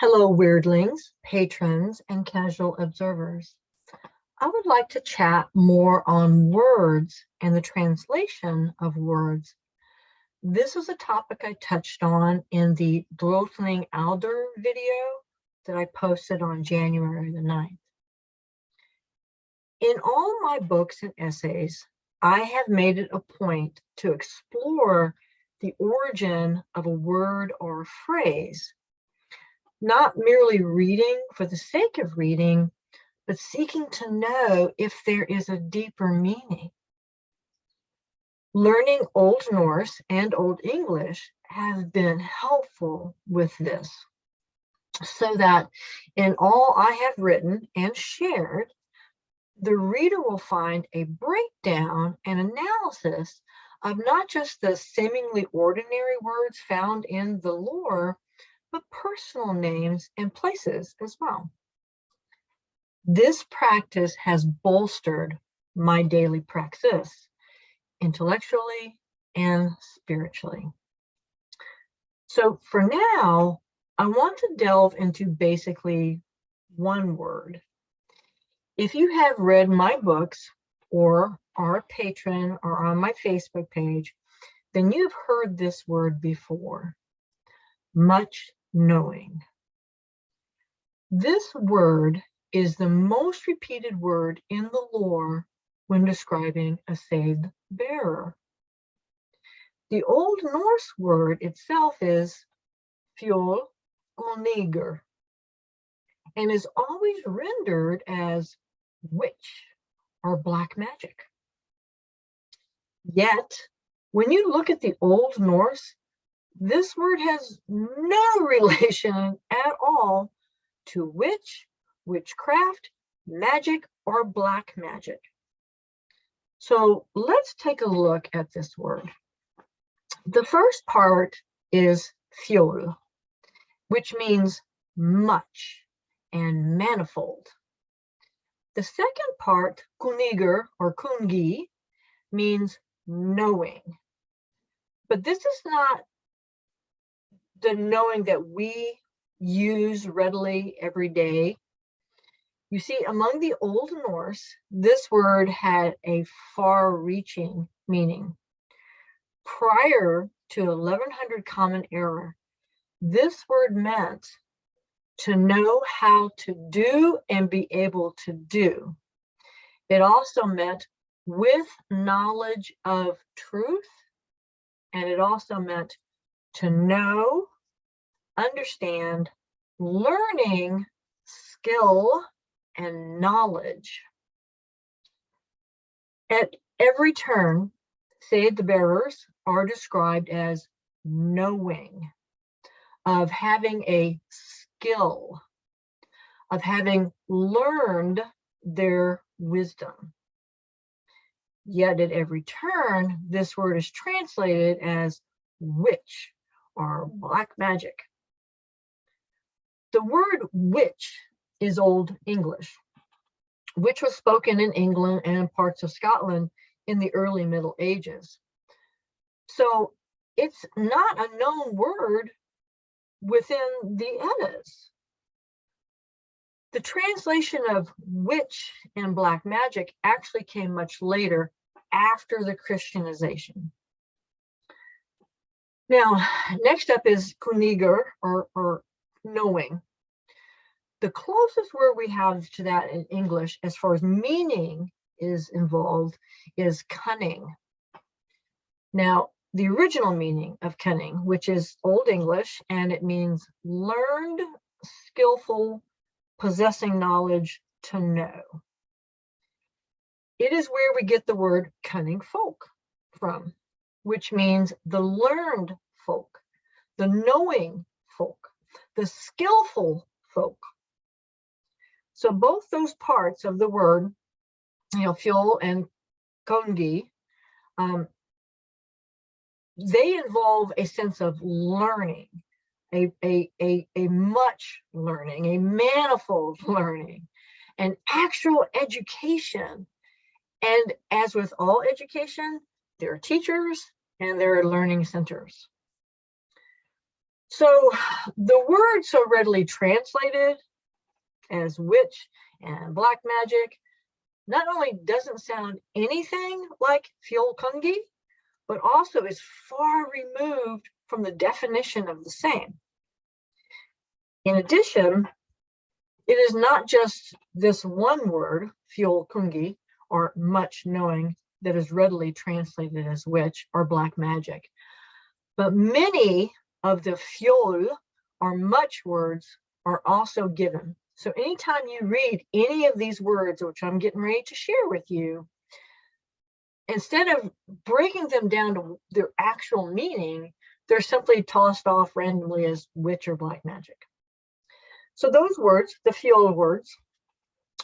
Hello, weirdlings, patrons, and casual observers. I would like to chat more on words and the translation of words. This is a topic I touched on in the Drothling Galdr video that I posted on January the 9th. In all my books and essays, I have made it a point to explore the origin of a word or a phrase, not merely reading for the sake of reading, but seeking to know if there is a deeper meaning. Learning Old Norse and Old English has been helpful with this, so that in all I have written and shared, the reader will find a breakdown and analysis of not just the seemingly ordinary words found in the lore, but personal names and places as well. This practice has bolstered my daily praxis, intellectually and spiritually. So for now, I want to delve into basically one word. If you have read my books or are a patron or on my Facebook page, then you've heard this word before: much knowing. This word is the most repeated word in the lore when describing a Seidr bearer. The Old Norse word itself is fjolgunnigur and is always rendered as witch or black magic. Yet, when you look at the Old Norse, this word has no relation at all to witch, witchcraft, magic, or black magic. So let's take a look at this word. The first part is fjol, which means much and manifold. The second part, kunnigur or kungi, means knowing. But this is not the knowing that we use readily every day. You see, among the Old Norse, this word had a far-reaching meaning. Prior to 1100 Common Era, this word meant to know how to do and be able to do. It also meant with knowledge of truth, and it also meant to know, understand, learning, skill, and knowledge. At every turn, Seidr bearers are described as knowing, of having a skill, of having learned their wisdom. Yet at every turn, this word is translated as witch or black magic. The word witch is Old English, which was spoken in England and in parts of Scotland in the early Middle Ages. So it's not a known word within the Eddas. The translation of witch and black magic actually came much later, after the Christianization. Now, next up is kunnigur, or knowing. The closest word we have to that in English, as far as meaning is involved, is cunning. Now, the original meaning of cunning, which is Old English, and it means learned, skillful, possessing knowledge, to know. It is where we get the word cunning folk from, which means the learned folk, the knowing folk, the skillful folk. So both those parts of the word, fjol and kungi, they involve a sense of learning, a much learning, a manifold learning, an actual education. And as with all education, there are teachers and there are learning centers. So the word so readily translated as witch and black magic not only doesn't sound anything like fjolkungi, but also is far removed from the definition of the same. In addition, it is not just this one word, fjolkungi, or much knowing, that is readily translated as witch or black magic, but many of the fjol or much words are also given. So anytime you read any of these words, which I'm getting ready to share with you, instead of breaking them down to their actual meaning, they're simply tossed off randomly as witch or black magic. So those words, the fjol words,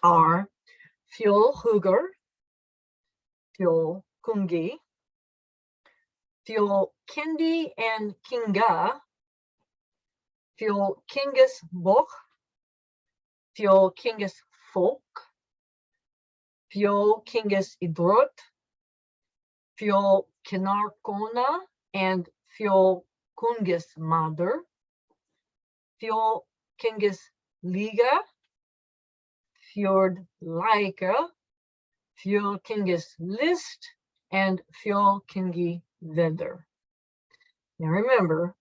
are fjolhugur, fjolkungi, fjolkindi and kinga, fjolkingus boch, fjolkingus folk, fjolkingus idrot, fjolkinarkona and fjolkungus mother, fjolkingus liga, fjordlaika, fjolkingus list, and fjolkingi vedder. Now remember,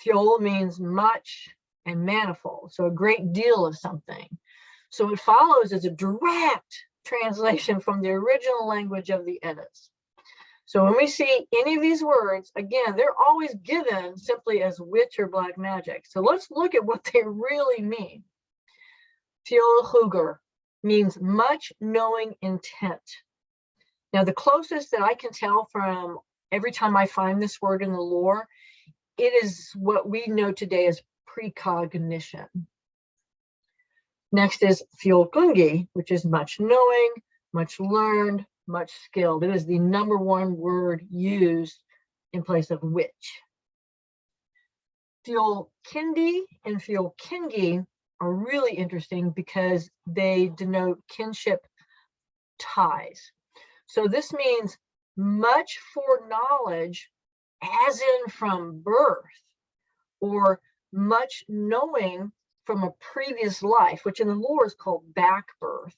fjol means much and manifold, so a great deal of something. So it follows as a direct translation from the original language of the Eddas. So when we see any of these words, again, they're always given simply as witch or black magic. So let's look at what they really mean. Fjolhugur means much knowing intent. Now, the closest that I can tell from every time I find this word in the lore, it is what we know today as precognition. Next is fjolkungi, which is much knowing, much learned, much skilled. It is the #1 word used in place of witch. Fjolkindi and fjolkingi are really interesting because they denote kinship ties. So this means much foreknowledge, as in from birth, or much knowing from a previous life, which in the lore is called back birth.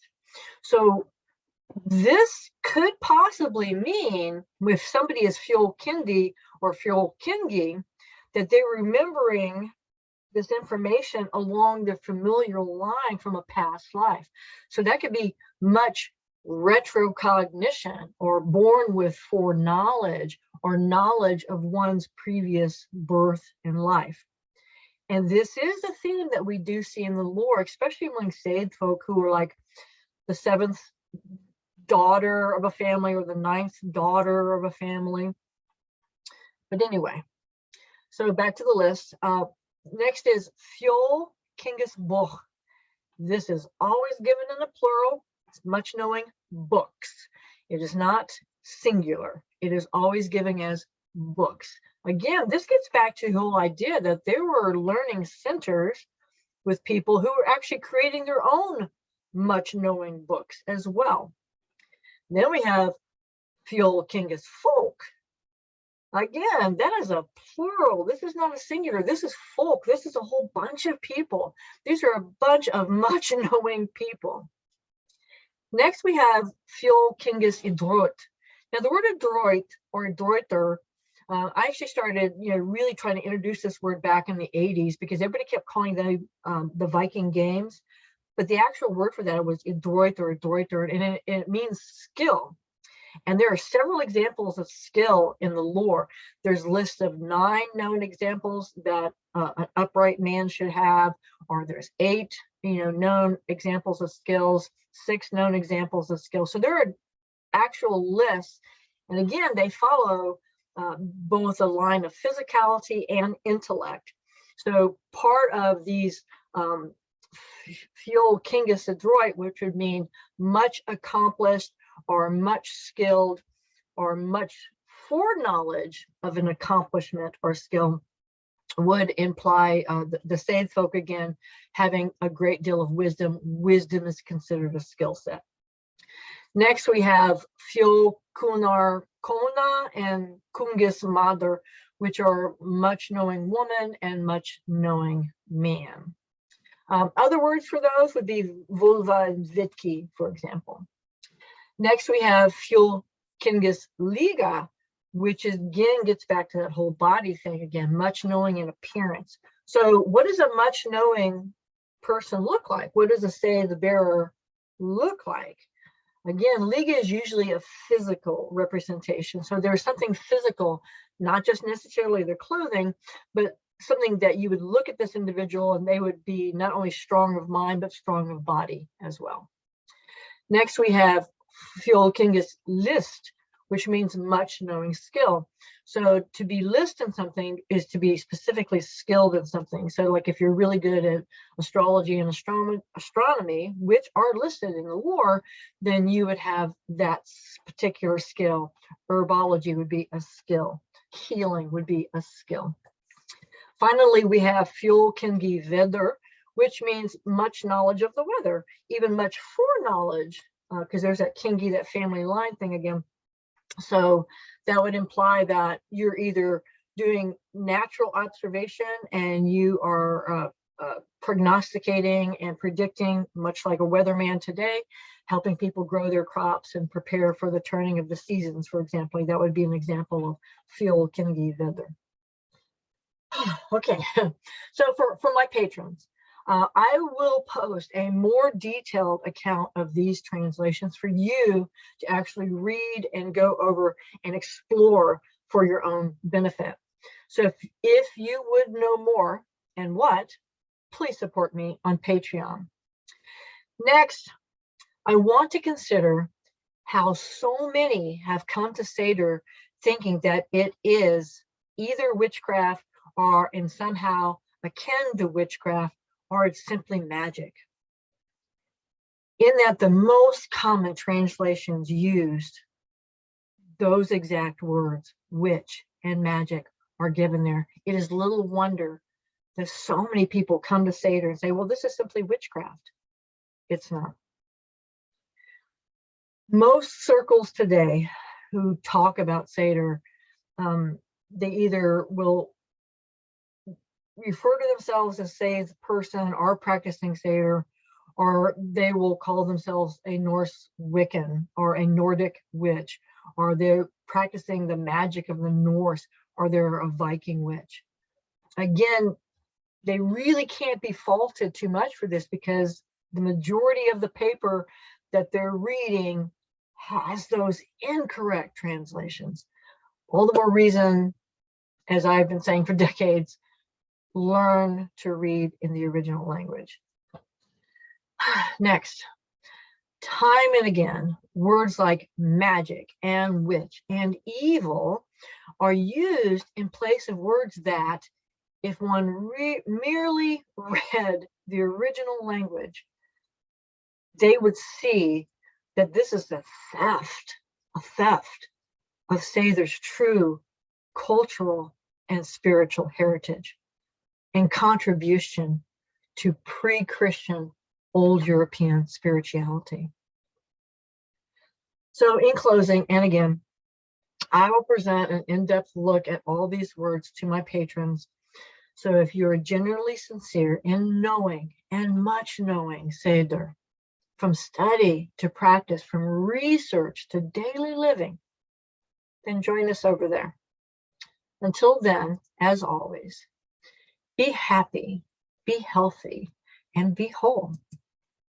So this could possibly mean, if somebody is fjolkindi or fjolkingi, that they're remembering this information along the familiar line from a past life. So that could be much retrocognition, or born with foreknowledge, or knowledge of one's previous birth and life. And this is a theme that we do see in the lore, especially among Seidfolk, who are like the 7th daughter of a family or the 9th daughter of a family. But anyway, so back to the list. Next is fjolkingus boch. This is always given in the plural. It's much knowing books. It is not singular. It is always given as books. Again, this gets back to the whole idea that there were learning centers with people who were actually creating their own much knowing books as well. Then we have fjolkingus folk. Again, that is a plural. This is not a singular. This is folk. This is a whole bunch of people. These are a bunch of much knowing people. Next, we have fjolkingus idrot. Now, the word adroit or adroiter, I actually started, really trying to introduce this word back in the 80s because everybody kept calling them the Viking games. But the actual word for that was adroit or adroiter, and it means skill. And there are several examples of skill in the lore. There's lists of 9 known examples that an upright man should have, or there's 8, known examples of skills, 6 known examples of skills. So there are actual lists. And again, they follow both a line of physicality and intellect. So part of these fjolkingus adroit, which would mean much accomplished, or much skilled, or much foreknowledge of an accomplishment or skill, would imply the Seidfolk, again, having a great deal of wisdom. Wisdom is considered a skill set. Next, we have fjolkunar kona and kungus mother, which are much knowing woman and much knowing man. Other words for those would be Volva and Vitki, for example. Next, we have Fjol Kingis Liga, which is, again gets back to that whole body thing again, much knowing in appearance. So what does a much knowing person look like? What does a say the bearer look like? Again, Liga is usually a physical representation. So there's something physical, not just necessarily their clothing, but something that you would look at this individual and they would be not only strong of mind, but strong of body as well. Next, we have Fjol Kingis List, which means much knowing skill. So to be list in something is to be specifically skilled in something. So like if you're really good at astrology and astronomy, which are listed in the lore, then you would have that particular skill. Herbology would be a skill. Healing would be a skill. Finally, we have Fjol Kingi Vedr, which means much knowledge of the weather, even much foreknowledge, because there's that Kingi, that family line thing again. So that would imply that you're either doing natural observation and you are prognosticating and predicting, much like a weatherman today, helping people grow their crops and prepare for the turning of the seasons, for example. That would be an example of Fjol Kingi Vedr. Okay, so for my patrons, I will post a more detailed account of these translations for you to actually read and go over and explore for your own benefit. So if you would know more and what, please support me on Patreon. Next, I want to consider how so many have come to Seidr thinking that it is either witchcraft or in somehow akin to witchcraft, or it's simply magic. In that the most common translations used those exact words, witch and magic, are given there. It is little wonder that so many people come to Seidr and say, well, this is simply witchcraft. It's not. Most circles today who talk about Seidr, they either will refer to themselves as, say, the person or practicing Seidr, or they will call themselves a Norse Wiccan or a Nordic witch, or they're practicing the magic of the Norse, or they're a Viking witch. Again, they really can't be faulted too much for this because the majority of the paper that they're reading has those incorrect translations. All the more reason, as I've been saying for decades, learn to read in the original language. Next, time and again, words like magic and witch and evil are used in place of words that, if one merely read the original language, they would see that this is a theft of Seidr's true cultural and spiritual heritage and contribution to pre-Christian old European spirituality. So in closing, and again, I will present an in-depth look at all these words to my patrons. So if you're genuinely sincere in knowing and much knowing Seidr, from study to practice, from research to daily living, then join us over there. Until then, as always, be happy, be healthy, and be whole.